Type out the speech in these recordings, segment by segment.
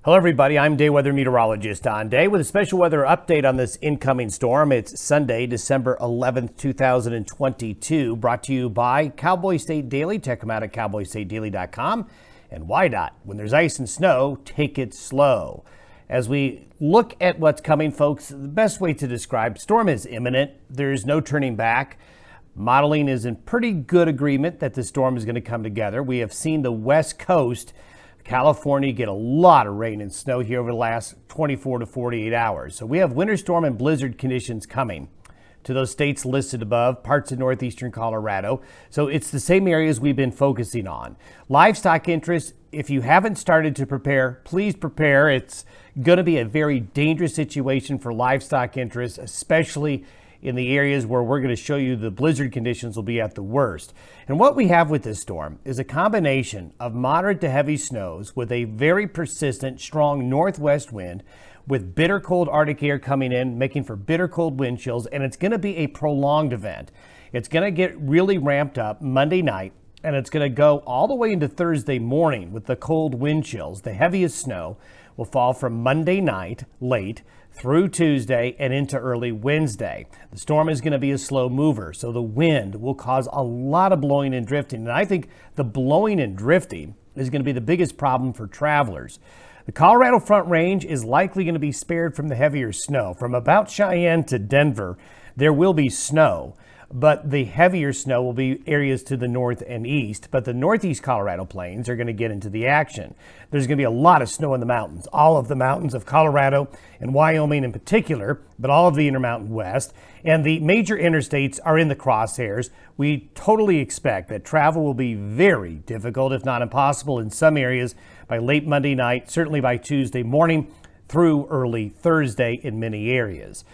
Hello everybody, I'm day weather meteorologist Don Day with a special weather update on this incoming storm. It's Sunday, December 11th, 2022, brought to you by Cowboy State Daily. Check them out at cowboystatedaily.com. And WYDOT, when there's ice and snow, take it slow. As we look at what's coming, folks, the best way to describe storm is imminent. There's no turning back. Modeling is in pretty good agreement that the storm is going to come together. We have seen the West Coast, California, get a lot of rain and snow here over the last 24 to 48 hours. So we have winter storm and blizzard conditions coming to those states listed above, parts of northeastern Colorado. So it's the same areas we've been focusing on. Livestock interest, if you haven't started to prepare, please prepare. It's going to be a very dangerous situation for livestock interests, especially in the areas where we're going to show you the blizzard conditions will be at the worst. And what we have with this storm is a combination of moderate to heavy snows with a very persistent, strong northwest wind with bitter cold Arctic air coming in, making for bitter cold wind chills, and it's going to be a prolonged event. It's going to get really ramped up Monday night, and it's going to go all the way into Thursday morning with the cold wind chills. The heaviest snow will fall from Monday night late through Tuesday and into early Wednesday. The storm is going to be a slow mover, so the wind will cause a lot of blowing and drifting. And I think the blowing and drifting is going to be the biggest problem for travelers. The Colorado Front Range is likely going to be spared from the heavier snow. From about Cheyenne to Denver, there will be snow, but the heavier snow will be areas to the north and east. But the northeast Colorado plains are going to get into the action. There's going to be a lot of snow in the mountains, all of the mountains of Colorado and Wyoming in particular, but all of the Intermountain West. And the major interstates are in the crosshairs. We totally expect that travel will be very difficult, if not impossible, in some areas by late Monday night, certainly by Tuesday morning through early Thursday in many areas.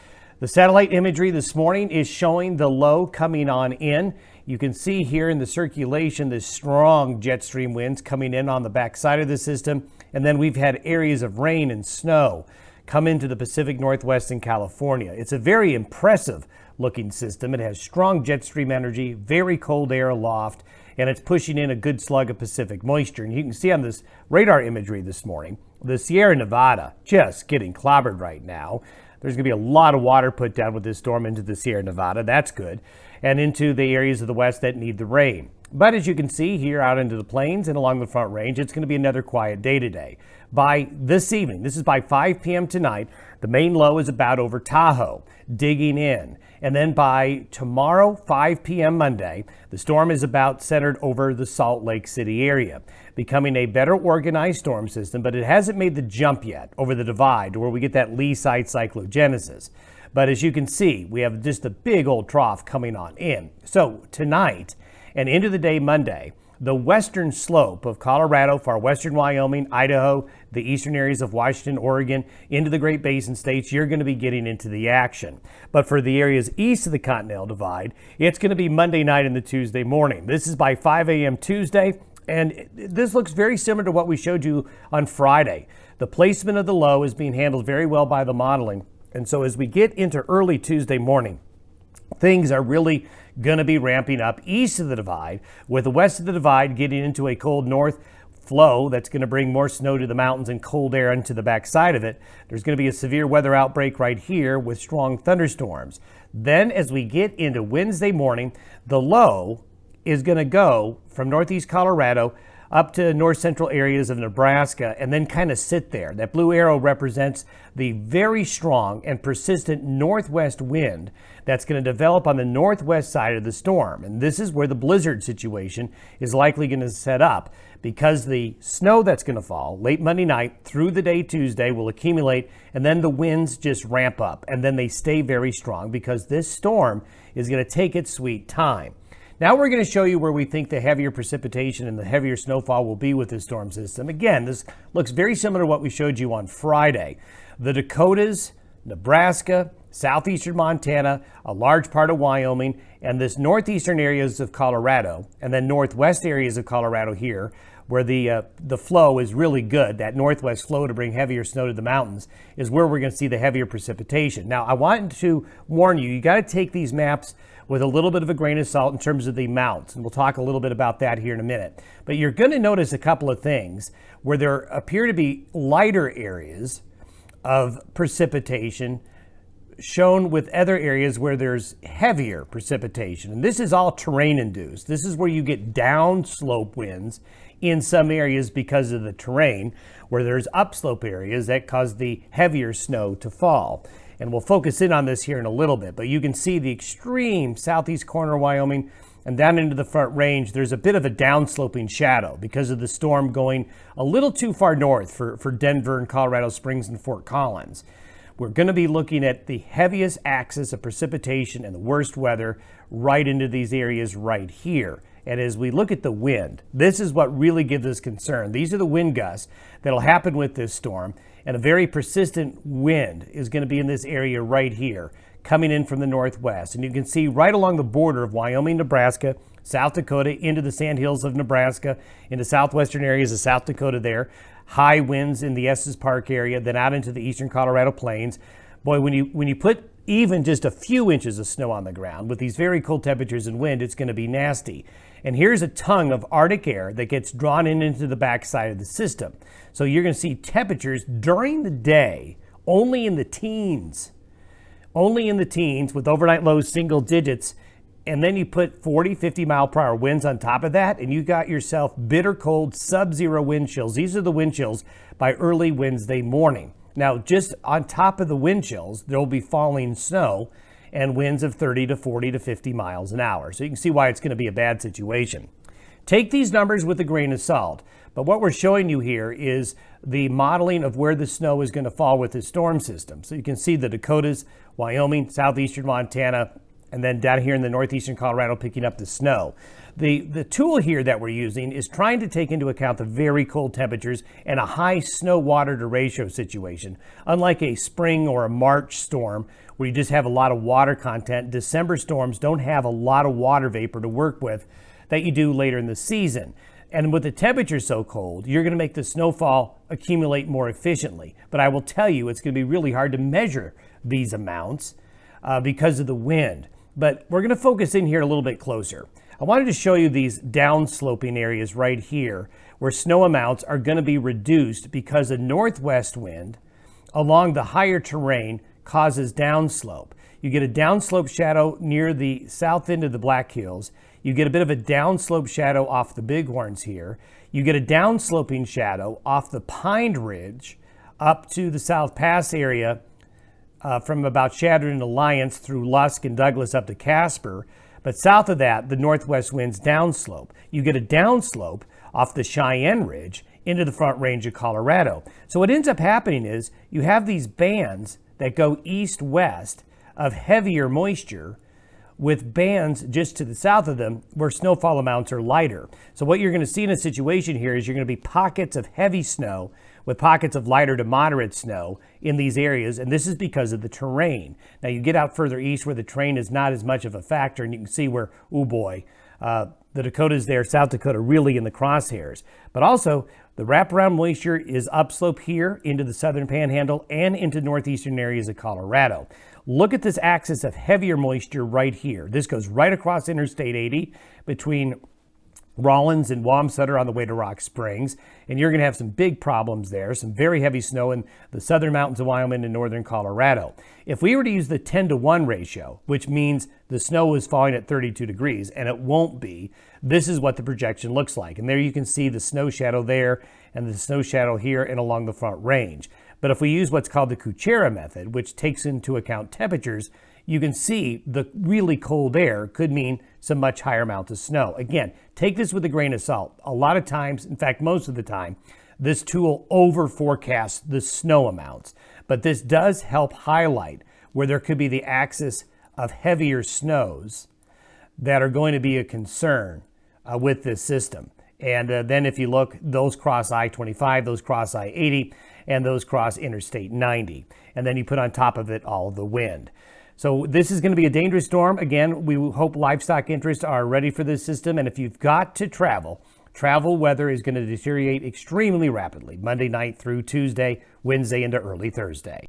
The satellite imagery this morning is showing the low coming on in. You can see here in the circulation the strong jet stream winds coming in on the backside of the system. And then we've had areas of rain and snow come into the Pacific Northwest and California. It's a very impressive looking system. It has strong jet stream energy, very cold air aloft, and it's pushing in a good slug of Pacific moisture. And you can see on this radar imagery this morning, the Sierra Nevada just getting clobbered right now. There's going to be a lot of water put down with this storm into the Sierra Nevada. That's good. And into the areas of the west that need the rain. But as you can see here out into the plains and along the Front Range, it's going to be another quiet day today. By this evening, this is by 5 p.m. tonight, the main low is about over Tahoe, digging in. And then by tomorrow, 5 p.m. Monday, the storm is about centered over the Salt Lake City area, becoming a better organized storm system, but it hasn't made the jump yet over the divide to where we get that lee-side cyclogenesis. But as you can see, we have just a big old trough coming on in. So tonight and into the day Monday, the western slope of Colorado, far western Wyoming, Idaho, the eastern areas of Washington, Oregon, into the Great Basin states, you're going to be getting into the action. But for the areas east of the Continental Divide, it's going to be Monday night and the Tuesday morning. This is by 5 a.m. Tuesday, and this looks very similar to what we showed you on Friday. The placement of the low is being handled very well by the modeling. And so as we get into early Tuesday morning, things are really going to be ramping up east of the divide, with the west of the divide getting into a cold north flow that's going to bring more snow to the mountains and cold air into the backside of it. There's going to be a severe weather outbreak right here with strong thunderstorms. Then as we get into Wednesday morning, the low is going to go from northeast Colorado up to north central areas of Nebraska and then kind of sit there. That blue arrow represents the very strong and persistent northwest wind that's going to develop on the northwest side of the storm. And this is where the blizzard situation is likely going to set up, because the snow that's going to fall late Monday night through the day Tuesday will accumulate, and then the winds just ramp up, and then they stay very strong because this storm is going to take its sweet time. Now we're going to show you where we think the heavier precipitation and the heavier snowfall will be with this storm system. Again, this looks very similar to what we showed you on Friday. The Dakotas, Nebraska, southeastern Montana, a large part of Wyoming, and this northeastern areas of Colorado, and then northwest areas of Colorado here where the flow is really good, that northwest flow to bring heavier snow to the mountains, is where we're going to see the heavier precipitation. Now, I want to warn you, you got to take these maps with a little bit of a grain of salt in terms of the amounts, and we'll talk a little bit about that here in a minute. But you're going to notice a couple of things where there appear to be lighter areas of precipitation shown with other areas where there's heavier precipitation. And this is all terrain-induced. This is where you get downslope winds in some areas because of the terrain, where there's upslope areas that cause the heavier snow to fall. And we'll focus in on this here in a little bit, but you can see the extreme southeast corner of Wyoming and down into the Front Range, there's a bit of a downsloping shadow because of the storm going a little too far north for Denver and Colorado Springs and Fort Collins. We're going to be looking at the heaviest axis of precipitation and the worst weather right into these areas right here. And as we look at the wind, this is what really gives us concern. These are the wind gusts that'll happen with this storm, and a very persistent wind is going to be in this area right here, coming in from the northwest. And you can see right along the border of Wyoming, Nebraska, South Dakota, into the sandhills of Nebraska, into southwestern areas of South Dakota there. High winds in the Estes Park area, then out into the eastern Colorado plains. Boy, when you put even just a few inches of snow on the ground with these very cold temperatures and wind, it's going to be nasty. And here's a tongue of Arctic air that gets drawn into the backside of the system. So you're going to see temperatures during the day only in the teens. Only in the teens with overnight lows single digits. And then you put 40, 50 mile per hour winds on top of that, and you got yourself bitter cold sub-zero wind chills. These are the wind chills by early Wednesday morning. Now, just on top of the wind chills, there will be falling snow and winds of 30 to 40 to 50 miles an hour. So you can see why it's going to be a bad situation. Take these numbers with a grain of salt. But what we're showing you here is the modeling of where the snow is going to fall with the storm system. So you can see the Dakotas, Wyoming, southeastern Montana, and then down here in the northeastern Colorado picking up the snow. The tool here that we're using is trying to take into account the very cold temperatures and a high snow water to ratio situation. Unlike a spring or a March storm where you just have a lot of water content, December storms don't have a lot of water vapor to work with that you do later in the season. And with the temperature so cold, you're going to make the snowfall accumulate more efficiently. But I will tell you, it's going to be really hard to measure these amounts because of the wind. But we're going to focus in here a little bit closer. I wanted to show you these downsloping areas right here where snow amounts are going to be reduced because a northwest wind along the higher terrain causes downslope. You get a downslope shadow near the south end of the Black Hills. You get a bit of a downslope shadow off the Bighorns here. You get a downsloping shadow off the Pine Ridge up to the South Pass area from about Shadron and Alliance through Lusk and Douglas up to Casper. But south of that, the northwest winds downslope. You get a downslope off the Cheyenne Ridge into the Front Range of Colorado. So what ends up happening is you have these bands that go east-west of heavier moisture with bands just to the south of them where snowfall amounts are lighter. So what you're going to see in a situation here is you're going to be pockets of heavy snow with pockets of lighter to moderate snow in these areas, and this is because of the terrain. Now you get out further east where the terrain is not as much of a factor, and you can see where, oh boy, the Dakotas there, South Dakota really in the crosshairs. But also, the wraparound moisture is upslope here into the southern panhandle and into northeastern areas of Colorado. Look at this axis of heavier moisture right here. This goes right across Interstate 80 between Rollins and Wamsutter on the way to Rock Springs, and you're going to have some big problems there, some very heavy snow in the southern mountains of Wyoming and northern Colorado. If we were to use the 10-to-1 ratio, which means the snow is falling at 32 degrees, and it won't be, this is what the projection looks like. And there you can see the snow shadow there and the snow shadow here and along the Front Range. But if we use what's called the Kuchera method, which takes into account temperatures, you can see the really cold air could mean some much higher amounts of snow. Again, take this with a grain of salt. A lot of times, in fact, most of the time, this tool over forecasts the snow amounts. But this does help highlight where there could be the axis of heavier snows that are going to be a concern with this system. And then if you look, those cross I-25, those cross I-80, and those cross Interstate 90. And then you put on top of it all of the wind. So this is going to be a dangerous storm. Again, we hope livestock interests are ready for this system. And if you've got to travel Travel weather is going to deteriorate extremely rapidly Monday night through Tuesday, Wednesday into early Thursday.